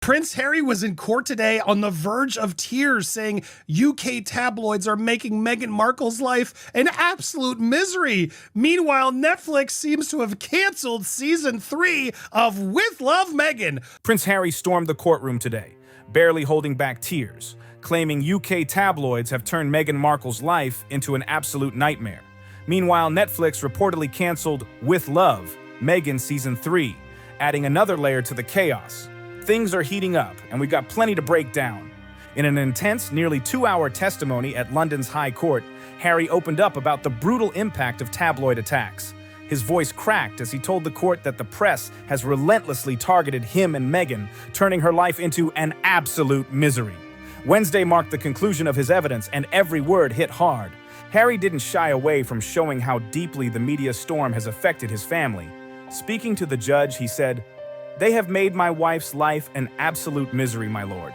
Prince Harry was in court today on the verge of tears, saying UK tabloids are making Meghan Markle's life an absolute misery. Meanwhile, Netflix seems to have canceled season 3 of With Love, Meghan. Prince Harry stormed the courtroom today, barely holding back tears, claiming UK tabloids have turned Meghan Markle's life into an absolute nightmare. Meanwhile, Netflix reportedly canceled With Love, Meghan Season 3, adding another layer to the chaos. Things are heating up, and we've got plenty to break down. In an intense, nearly 2-hour testimony at London's High Court, Harry opened up about the brutal impact of tabloid attacks. His voice cracked as he told the court that the press has relentlessly targeted him and Meghan, turning her life into an absolute misery. Wednesday marked the conclusion of his evidence, and every word hit hard. Harry didn't shy away from showing how deeply the media storm has affected his family. Speaking to the judge, he said, "They have made my wife's life an absolute misery, my lord."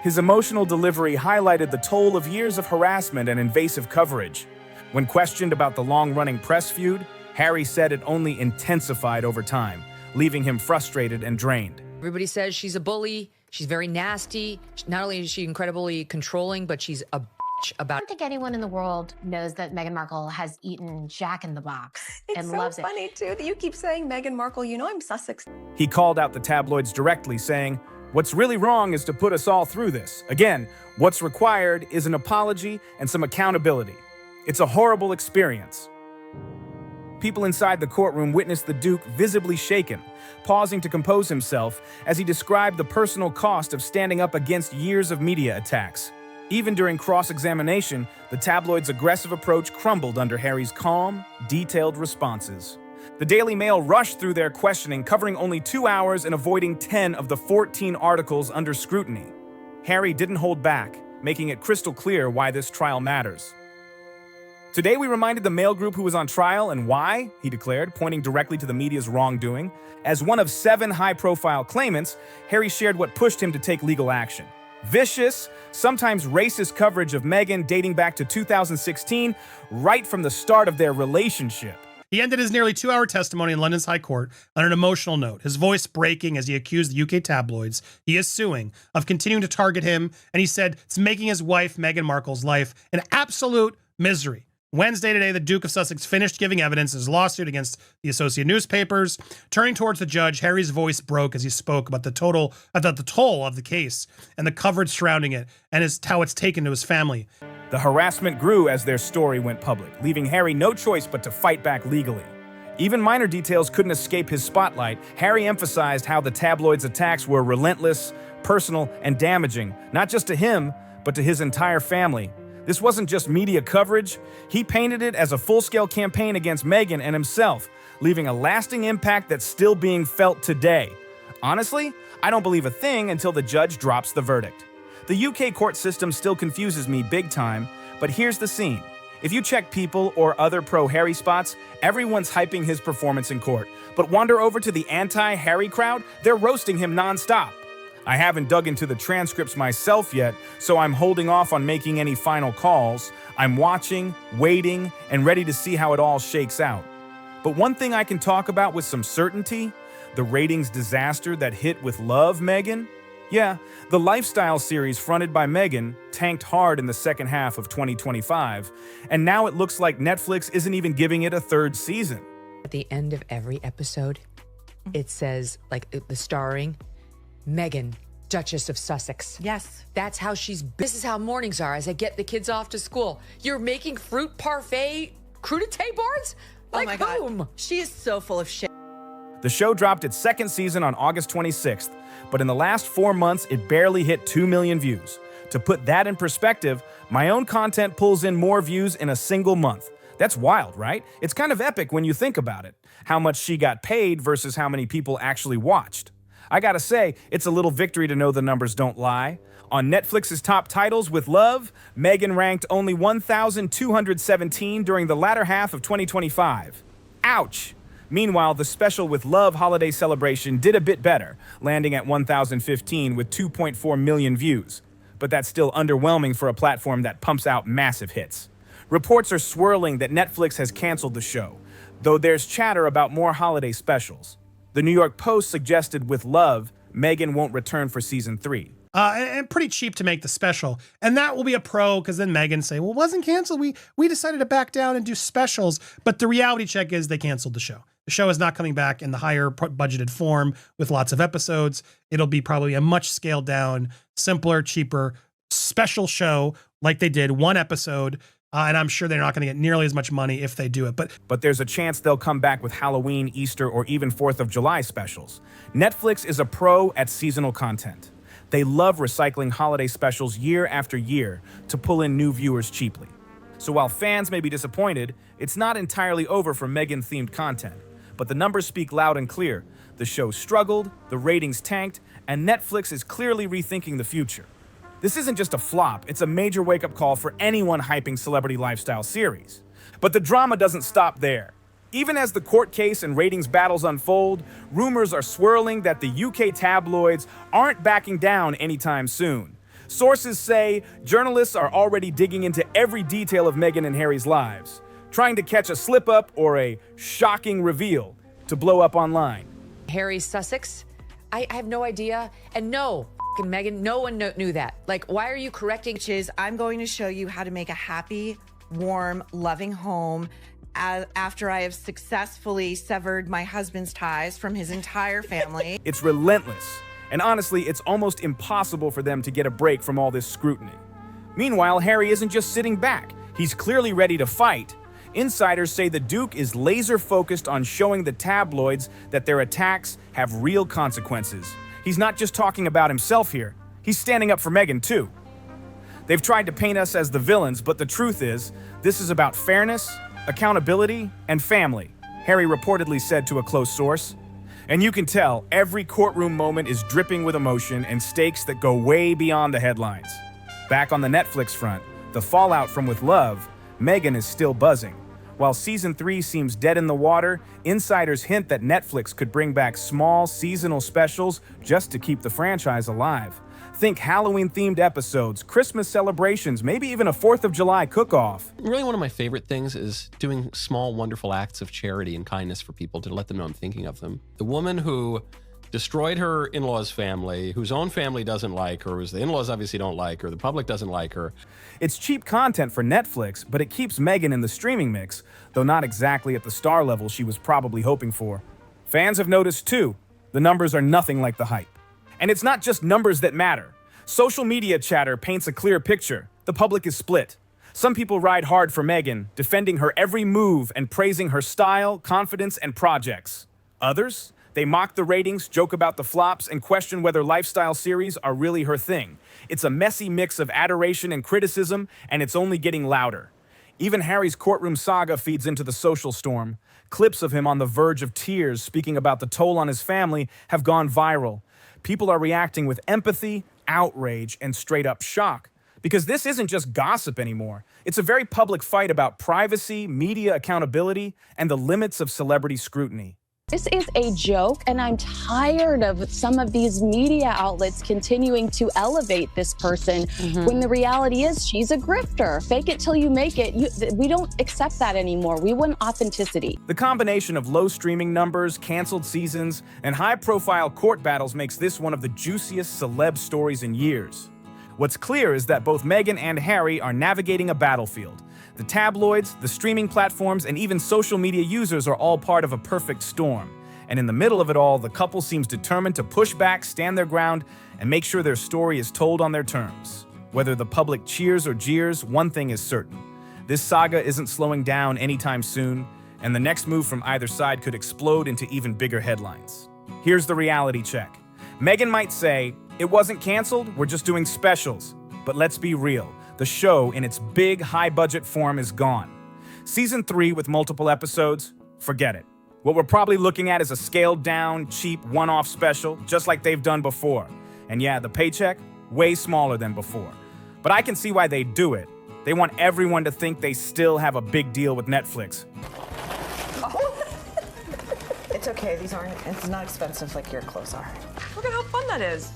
His emotional delivery highlighted the toll of years of harassment and invasive coverage. When questioned about the long-running press feud, Harry said it only intensified over time, leaving him frustrated and drained. Everybody says she's a bully. She's very nasty. Not only is she incredibly controlling, but she's a about. I don't think anyone in the world knows that Meghan Markle has eaten Jack in the Box and loves it. It's so funny, too, that you keep saying Meghan Markle. You know I'm Sussex. He called out the tabloids directly, saying, "What's really wrong is to put us all through this. Again, what's required is an apology and some accountability. It's a horrible experience." People inside the courtroom witnessed the Duke visibly shaken, pausing to compose himself as he described the personal cost of standing up against years of media attacks. Even during cross-examination, the tabloids' aggressive approach crumbled under Harry's calm, detailed responses. The Daily Mail rushed through their questioning, covering only 2 hours and avoiding 10 of the 14 articles under scrutiny. Harry didn't hold back, making it crystal clear why this trial matters. "Today we reminded the Mail Group who was on trial and why," he declared, pointing directly to the media's wrongdoing. As one of 7 high-profile claimants, Harry shared what pushed him to take legal action. Vicious, sometimes racist coverage of Meghan dating back to 2016, right from the start of their relationship. He ended his nearly 2-hour testimony in London's High Court on an emotional note, his voice breaking as he accused the UK tabloids he is suing of continuing to target him, and he said it's making his wife, Meghan Markle's life, an absolute misery. Wednesday today, the Duke of Sussex finished giving evidence in his lawsuit against the Associated Newspapers. Turning towards the judge, Harry's voice broke as he spoke about the toll of the case and the coverage surrounding it and how it's taken to his family. The harassment grew as their story went public, leaving Harry no choice but to fight back legally. Even minor details couldn't escape his spotlight. Harry emphasized how the tabloids' attacks were relentless, personal, and damaging, not just to him, but to his entire family. This wasn't just media coverage. He painted it as a full-scale campaign against Meghan and himself, leaving a lasting impact that's still being felt today. Honestly, I don't believe a thing until the judge drops the verdict. The UK court system still confuses me big time, but here's the scene. If you check People or other pro-Harry spots, everyone's hyping his performance in court. But wander over to the anti-Harry crowd, they're roasting him nonstop. I haven't dug into the transcripts myself yet, so I'm holding off on making any final calls. I'm watching, waiting, and ready to see how it all shakes out. But one thing I can talk about with some certainty, the ratings disaster that hit With Love, Meghan. Yeah, the lifestyle series fronted by Meghan tanked hard in the second half of 2025, and now it looks like Netflix isn't even giving it a 3rd season. At the end of every episode, it says, like, the starring, Meghan, Duchess of Sussex. Yes. That's how this is how mornings are as I get the kids off to school. You're making fruit parfait crudité boards? Like, oh my God. whom? She is so full of shit. The show dropped its 2nd season on August 26th, but in the last 4 months, it barely hit 2 million views. To put that in perspective, my own content pulls in more views in a single month. That's wild, right? It's kind of epic when you think about it. How much she got paid versus how many people actually watched. I gotta say, it's a little victory to know the numbers don't lie. On Netflix's top titles With Love, Meghan ranked only 1,217 during the latter half of 2025. Ouch! Meanwhile, the special With Love holiday celebration did a bit better, landing at 1,015 with 2.4 million views. But that's still underwhelming for a platform that pumps out massive hits. Reports are swirling that Netflix has canceled the show, though there's chatter about more holiday specials. The New York Post suggested With Love, Meghan won't return for season 3. And pretty cheap to make the special. And that will be a pro, because then Meghan say, well, it wasn't canceled. We decided to back down and do specials. But the reality check is they canceled the show. The show is not coming back in the higher budgeted form with lots of episodes. It'll be probably a much scaled down, simpler, cheaper special show like they did, one episode. And I'm sure they're not going to get nearly as much money if they do it. But there's a chance they'll come back with Halloween, Easter, or even 4th of July specials. Netflix is a pro at seasonal content. They love recycling holiday specials year after year to pull in new viewers cheaply. So while fans may be disappointed, it's not entirely over for Meghan-themed content. But the numbers speak loud and clear. The show struggled, the ratings tanked, and Netflix is clearly rethinking the future. This isn't just a flop, it's a major wake-up call for anyone hyping celebrity lifestyle series. But the drama doesn't stop there. Even as the court case and ratings battles unfold, rumors are swirling that the UK tabloids aren't backing down anytime soon. Sources say journalists are already digging into every detail of Meghan and Harry's lives, trying to catch a slip-up or a shocking reveal to blow up online. Harry Sussex? I have no idea. And no, Meghan, no one knew that. Like, why are you correcting? Which is, I'm going to show you how to make a happy, warm, loving home after I have successfully severed my husband's ties from his entire family. It's relentless. And honestly, it's almost impossible for them to get a break from all this scrutiny. Meanwhile, Harry isn't just sitting back. He's clearly ready to fight. Insiders say the Duke is laser-focused on showing the tabloids that their attacks have real consequences. He's not just talking about himself here. He's standing up for Meghan, too. They've tried to paint us as the villains, but the truth is, this is about fairness, accountability, and family, Harry reportedly said to a close source. And you can tell every courtroom moment is dripping with emotion and stakes that go way beyond the headlines. Back on the Netflix front, the fallout from With Love, Meghan is still buzzing. While season 3 seems dead in the water, insiders hint that Netflix could bring back small seasonal specials just to keep the franchise alive. Think Halloween-themed episodes, Christmas celebrations, maybe even a 4th of July cook-off. Really, one of my favorite things is doing small, wonderful acts of charity and kindness for people to let them know I'm thinking of them. The woman who destroyed her in-laws' family, whose own family doesn't like her, whose the in-laws obviously don't like her, the public doesn't like her. It's cheap content for Netflix, but it keeps Meghan in the streaming mix, though not exactly at the star level she was probably hoping for. Fans have noticed, too. The numbers are nothing like the hype. And it's not just numbers that matter. Social media chatter paints a clear picture. The public is split. Some people ride hard for Meghan, defending her every move and praising her style, confidence, and projects. Others? They mock the ratings, joke about the flops, and question whether lifestyle series are really her thing. It's a messy mix of adoration and criticism, and it's only getting louder. Even Harry's courtroom saga feeds into the social storm. Clips of him on the verge of tears speaking about the toll on his family have gone viral. People are reacting with empathy, outrage, and straight-up shock. Because this isn't just gossip anymore. It's a very public fight about privacy, media accountability, and the limits of celebrity scrutiny. This is a joke, and I'm tired of some of these media outlets continuing to elevate this person when the reality is she's a grifter. Fake it till you make it. We don't accept that anymore. We want authenticity. The combination of low streaming numbers, canceled seasons, and high-profile court battles makes this one of the juiciest celeb stories in years. What's clear is that both Meghan and Harry are navigating a battlefield. The tabloids, the streaming platforms, and even social media users are all part of a perfect storm. And in the middle of it all, the couple seems determined to push back, stand their ground, and make sure their story is told on their terms. Whether the public cheers or jeers, one thing is certain. This saga isn't slowing down anytime soon, and the next move from either side could explode into even bigger headlines. Here's the reality check. Meghan might say, "It wasn't canceled, we're just doing specials." But let's be real. The show, in its big, high-budget form, is gone. Season 3 with multiple episodes? Forget it. What we're probably looking at is a scaled-down, cheap, one-off special, just like they've done before. And yeah, the paycheck? Way smaller than before. But I can see why they do it. They want everyone to think they still have a big deal with Netflix. Oh. It's okay, it's not expensive like your clothes are. Look at how fun that is.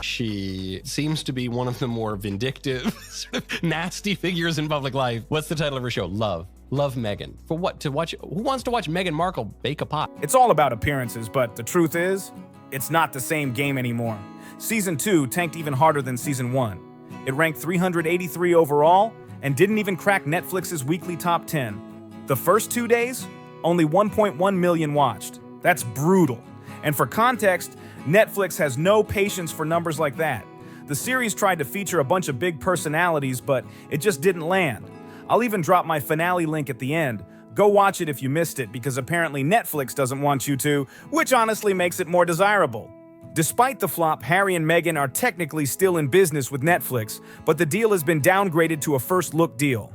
She seems to be one of the more vindictive, sort of nasty figures in public life. What's the title of her show? Love. love Meghan. For what? To watch? Who wants to watch Meghan Markle bake a pie? It's all about appearances, but the truth is, it's not the same game anymore. Season 2 tanked even harder than Season 1. It ranked 383 overall and didn't even crack Netflix's weekly top 10. The first 2 days, only 1.1 million watched. That's brutal. And for context, Netflix has no patience for numbers like that. The series tried to feature a bunch of big personalities, but it just didn't land. I'll even drop my finale link at the end. Go watch it if you missed it, because apparently Netflix doesn't want you to, which honestly makes it more desirable. Despite the flop, Harry and Meghan are technically still in business with Netflix, but the deal has been downgraded to a first-look deal.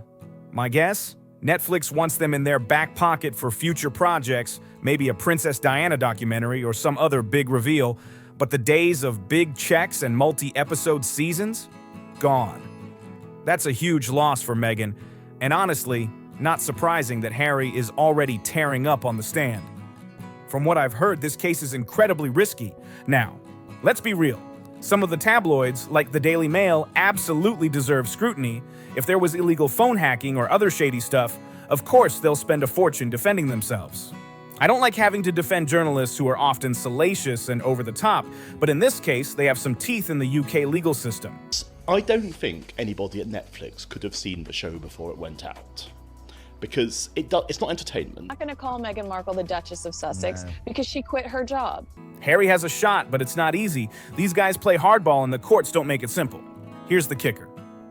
My guess? Netflix wants them in their back pocket for future projects, maybe a Princess Diana documentary or some other big reveal, but the days of big checks and multi-episode seasons? Gone. That's a huge loss for Meghan, and honestly, not surprising that Harry is already tearing up on the stand. From what I've heard, this case is incredibly risky. Now, let's be real. Some of the tabloids, like the Daily Mail, absolutely deserve scrutiny. If there was illegal phone hacking or other shady stuff, of course they'll spend a fortune defending themselves. I don't like having to defend journalists who are often salacious and over the top, but in this case, they have some teeth in the UK legal system. I don't think anybody at Netflix could have seen the show before it went out, because it's not entertainment. I'm not going to call Meghan Markle the Duchess of Sussex because she quit her job. Harry has a shot, but it's not easy. These guys play hardball and the courts don't make it simple. Here's the kicker.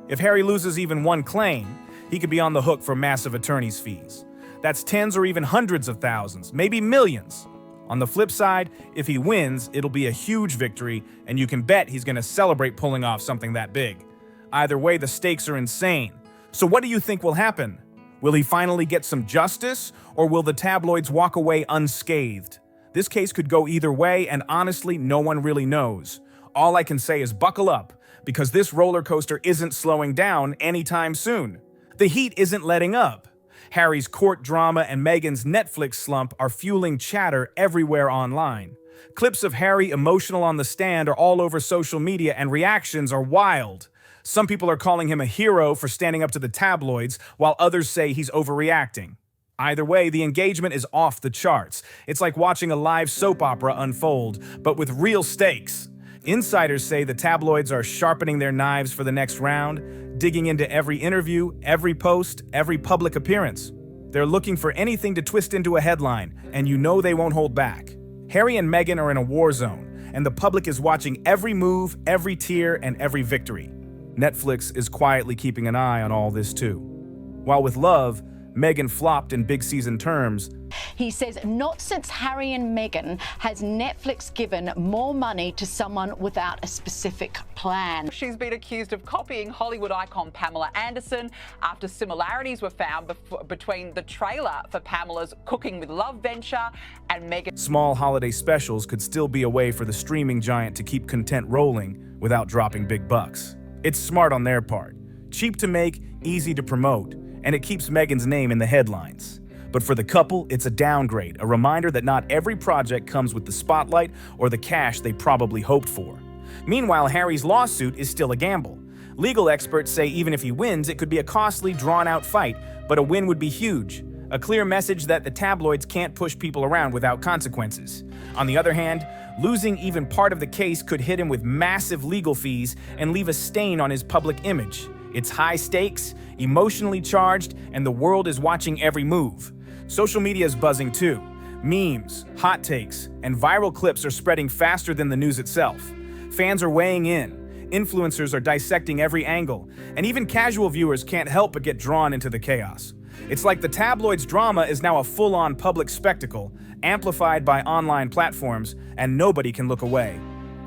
If Harry loses even one claim, he could be on the hook for massive attorney's fees. That's tens or even hundreds of thousands, maybe millions. On the flip side, if he wins, it'll be a huge victory, and you can bet he's going to celebrate pulling off something that big. Either way, the stakes are insane. So what do you think will happen? Will he finally get some justice, or will the tabloids walk away unscathed? This case could go either way, and honestly, no one really knows. All I can say is buckle up, because this roller coaster isn't slowing down anytime soon. The heat isn't letting up. Harry's court drama and Meghan's Netflix slump are fueling chatter everywhere online. Clips of Harry emotional on the stand are all over social media, and reactions are wild. Some people are calling him a hero for standing up to the tabloids, while others say he's overreacting. Either way, the engagement is off the charts. It's like watching a live soap opera unfold, but with real stakes. Insiders say the tabloids are sharpening their knives for the next round, digging into every interview, every post, every public appearance. They're looking for anything to twist into a headline, and you know they won't hold back. Harry and Meghan are in a war zone, and the public is watching every move, every tear, and every victory. Netflix is quietly keeping an eye on all this too. While with Love, Meghan flopped in big season terms. He says not since Harry and Meghan has Netflix given more money to someone without a specific plan. She's been accused of copying Hollywood icon Pamela Anderson after similarities were found between the trailer for Pamela's Cooking with Love venture and Meghan. Small holiday specials could still be a way for the streaming giant to keep content rolling without dropping big bucks. It's smart on their part. Cheap to make, easy to promote, and it keeps Meghan's name in the headlines. But for the couple, it's a downgrade, a reminder that not every project comes with the spotlight or the cash they probably hoped for. Meanwhile, Harry's lawsuit is still a gamble. Legal experts say even if he wins, it could be a costly, drawn-out fight, but a win would be huge. A clear message that the tabloids can't push people around without consequences. On the other hand, losing even part of the case could hit him with massive legal fees and leave a stain on his public image. It's high stakes, emotionally charged, and the world is watching every move. Social media is buzzing too. Memes, hot takes, and viral clips are spreading faster than the news itself. Fans are weighing in, influencers are dissecting every angle, and even casual viewers can't help but get drawn into the chaos. It's like the tabloids' drama is now a full-on public spectacle, amplified by online platforms, and nobody can look away.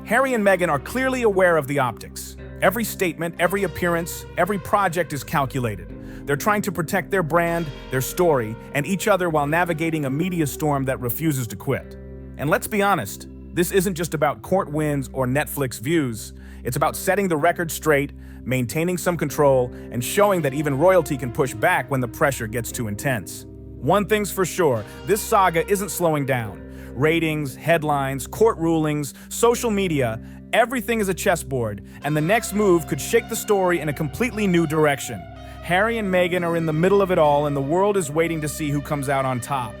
Harry and Meghan are clearly aware of the optics. Every statement, every appearance, every project is calculated. They're trying to protect their brand, their story, and each other while navigating a media storm that refuses to quit. And let's be honest, this isn't just about court wins or Netflix views. It's about setting the record straight, maintaining some control, and showing that even royalty can push back when the pressure gets too intense. One thing's for sure, this saga isn't slowing down. Ratings, headlines, court rulings, social media, everything is a chessboard, and the next move could shake the story in a completely new direction. Harry and Meghan are in the middle of it all, and the world is waiting to see who comes out on top.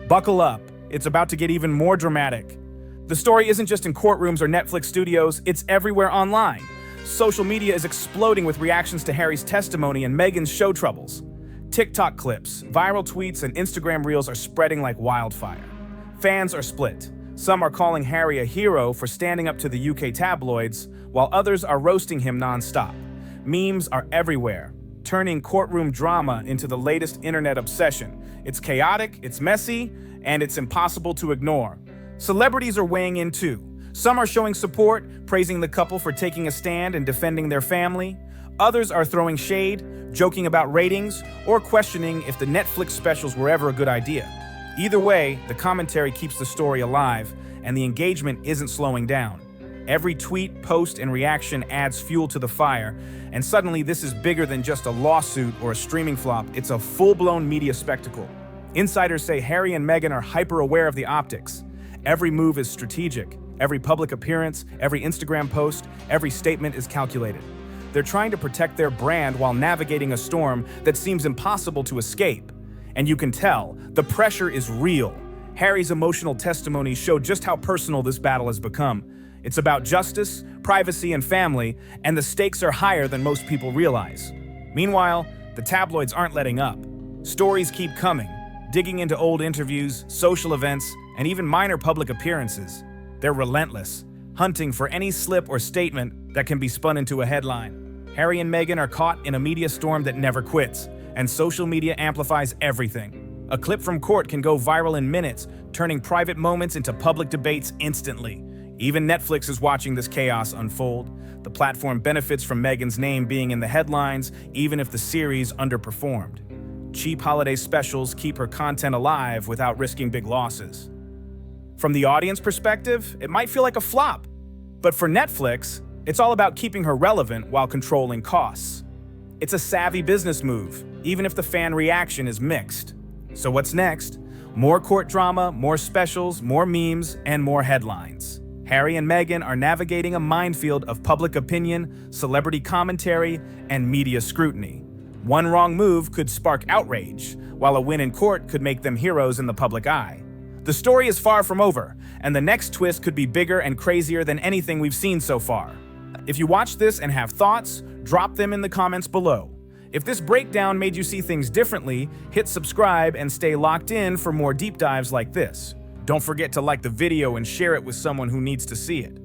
Buckle up. It's about to get even more dramatic. The story isn't just in courtrooms or Netflix studios, it's everywhere online. Social media is exploding with reactions to Harry's testimony and Meghan's show troubles. TikTok clips, viral tweets, and Instagram reels are spreading like wildfire. Fans are split. Some are calling Harry a hero for standing up to the UK tabloids, while others are roasting him nonstop. Memes are everywhere, turning courtroom drama into the latest internet obsession. It's chaotic, it's messy, and it's impossible to ignore. Celebrities are weighing in too. Some are showing support, praising the couple for taking a stand and defending their family. Others are throwing shade, joking about ratings, or questioning if the Netflix specials were ever a good idea. Either way, the commentary keeps the story alive, and the engagement isn't slowing down. Every tweet, post, and reaction adds fuel to the fire, and suddenly this is bigger than just a lawsuit or a streaming flop. It's a full-blown media spectacle. Insiders say Harry and Meghan are hyper-aware of the optics. Every move is strategic. Every public appearance, every Instagram post, every statement is calculated. They're trying to protect their brand while navigating a storm that seems impossible to escape. And you can tell, the pressure is real. Harry's emotional testimony showed just how personal this battle has become. It's about justice, privacy, and family, and the stakes are higher than most people realize. Meanwhile, the tabloids aren't letting up. Stories keep coming, digging into old interviews, social events, and even minor public appearances. They're relentless, hunting for any slip or statement that can be spun into a headline. Harry and Meghan are caught in a media storm that never quits, and social media amplifies everything. A clip from court can go viral in minutes, turning private moments into public debates instantly. Even Netflix is watching this chaos unfold. The platform benefits from Meghan's name being in the headlines, even if the series underperformed. Cheap holiday specials keep her content alive without risking big losses. From the audience perspective, it might feel like a flop. But for Netflix, it's all about keeping her relevant while controlling costs. It's a savvy business move, even if the fan reaction is mixed. So what's next? More court drama, more specials, more memes, and more headlines. Harry and Meghan are navigating a minefield of public opinion, celebrity commentary, and media scrutiny. One wrong move could spark outrage, while a win in court could make them heroes in the public eye. The story is far from over, and the next twist could be bigger and crazier than anything we've seen so far. If you watch this and have thoughts, drop them in the comments below. If this breakdown made you see things differently, hit subscribe and stay locked in for more deep dives like this. Don't forget to like the video and share it with someone who needs to see it.